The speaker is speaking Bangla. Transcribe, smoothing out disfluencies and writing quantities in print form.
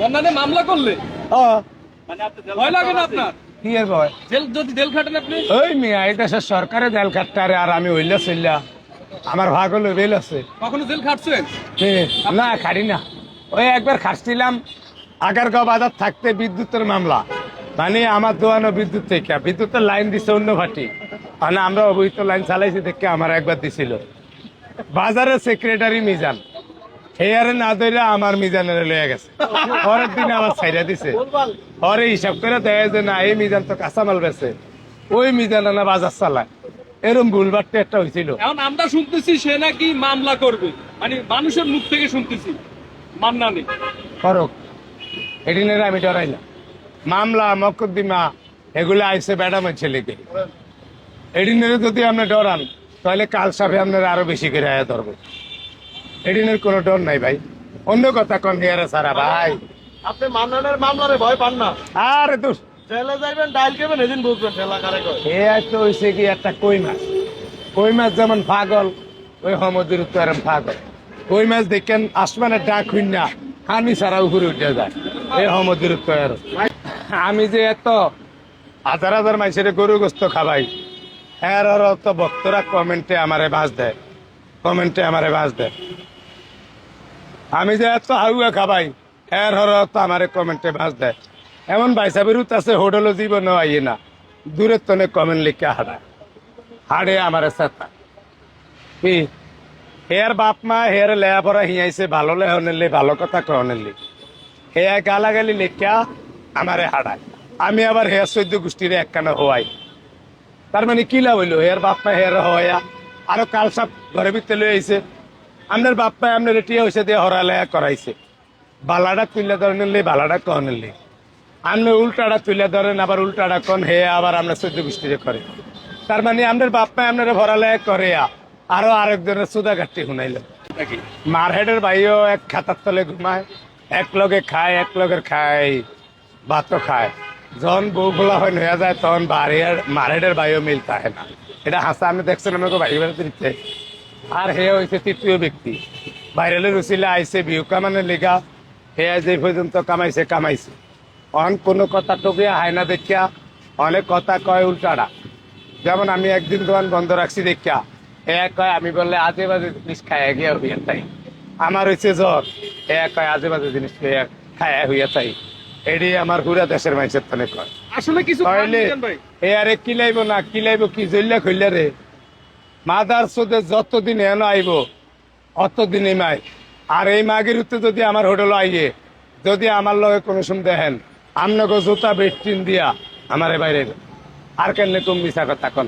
বন্যানে মামলা করলে ও ভয় লাগে না আপনার? কি এর ভয়? যদি জেল খাটেন আপনি? ওই মিয়া এই দেশের সরকারে জেল কাটতারে আর আমি হইলে চললা আমার ভাগ হলো বেল আছে। কখনো জেল খাটছেন? এ, না খাড়ি না, ওই একবার খাটছিলাম আগারগাঁও বাজার থাকতে বিদ্যুতের মামলা, মানে আমার দোয়ানো বিদ্যুৎ থেকে বিদ্যুতের লাইন দিছে অন্য ভাটি, মানে আমরা অবৈধ লাইন চালাইছি দেখে আমার একবার দিছিল বাজারের সেক্রেটারি মিজান, হেয়ারে না ধরে আমার মিজানের লয়ে গেছে, পরের দিন আবার ছাইরা দিছে, পরে হিসাব করে দেয় যে না এই মিজান তো কাঁচামাল বেছে, ওই মিজান না বাজার চালায়, এরম ভুলবারটা একটা হয়েছিল। এখন আমরা শুনতেছি সে নাকি মামলা করবে, মানে মানুষের মুখ থেকে শুনতেছি মামলা নেই। করক এদিনের আমি ডরাই না, মামলা মকদ্দিমা এগুলো আইসে বেড়ামের ছেলেকে, এদিনের যদি আপনি ডরান তাহলে কাল সাপে আপনারা আরো বেশি করে আয়া ধরবো, এদিনের কোনো ডর নাই ভাই, অন্য কথা কন হেয়ারে সারা ভাই। আপনি মান্নানের মামলারে ভয় পান না? আরে দোষ জেলে যাইবেন, ডাইল কেবেন, এদিন বুঝবেন ঠেলা কারে কয়। এ তো হয়েছে কি একটা কই মাছ, কই মাছ যেমন পাগল ওই সমুদ্রের তো এরম পাগল, কই মাছ দেখেন আসমানের ডাক হইন না হানি ছাড়া উপরে উঠে যায়, এই সমুদ্রের তো আর আমি যে এত হাজার হাজার মানুষের গরু গোস্ত খাবাই, এর তো ভক্তরা কমেন্টে আমারে বাস দেয়, কমেন্টে আমারে বাস দেয়, আমি যে এত হাউয়া খাবাই এর তো আমারে কমেন্টে বাস দেয়, এমন বাইসাবের আছে হোটেলও জীবন আইয়ে না দূরের তনে কমেন্ট লিখে হারায় হাড়ে আমারে চেতা কি হেয়ার বাপ মা হেয়ার লেয়া পড়া হিয়াইছে ভালো লেহনেলি ভালো কথা কহনেলি, হেয়া গালাগালি লেখা আমারে হারায়, আমি আবার হেয়ার 14 গোষ্ঠীর একখানা হওয়াই, তার মানে কি লাভ হইলো হেয়ার বাপ মা হেয়ার হওয়া আরো কাল সাপ ঘরে ভিতরে লই আইছে, আপনার বাপ মা আপনার টিয়া হয়েছে দিয়ে হরালেয়া করাইছে, বালাটা তুলে ধরেনলি বালাটা কহনেলি, আপনি উল্টাটা তুলে ধরেন আবার উল্টাটা কন হে আবার আমরা 14 গোষ্ঠীরে করে, তার মানে আপনার বাপ মা আপনারা ভরালেয়া করে আরো আরেকজনের সুদা ঘাটতি শুনাইল, মারহেডের ভাইও এক খাতার তলে ঘুমায়, এক লগে খায় এক লগের খায় ভাতও খায়, যখন বউ খোলা হয়ে হয়ে যায় তখন মারহেডের ভাইও মিল থাকে না, এটা হাসা আপনি দেখছেন আমাকে ভাই বেড়াতে দিচ্ছে, আর হে হয়েছে তৃতীয় ব্যক্তি ভাইরালের উচিলে আইসে ভিউ কামানের লেগা, হে যে পর্যন্ত কামাইছে কামাইছে, অন কোনো কথা টুকিয়া হয় না দেখিয়া অনেক কথা কয় উল্টাটা, যেমন আমি একদিন দোকান বন্ধ রাখছি দেখিয়া এ কয় আমি বললে আজে বাজে জিনিস খাইয়া গিয়া হইয়া তাই, আমার হয়েছে জ্বর এ কয় আজে বাজে জিনিস খাইয়া হইয়া তাই, এটি আমার পুরা দেশের মানুষের তনে কয় আসলে কিছু তাইলে ভাই এ আরে কিলাইব না কিলাইব কি জল্লা খুললে রে, মাদার সোদে যতদিন এন আইব অতদিনই মাই, আর এই মাগের উত্তে যদি আমার হোটেল আইয়ে যদি আমার লগে কোনো সময় দেখেন আমনগো জুতা বেটিন দিয়া আমারে বাইরে আর কেন তুমি মিশা কথা কন।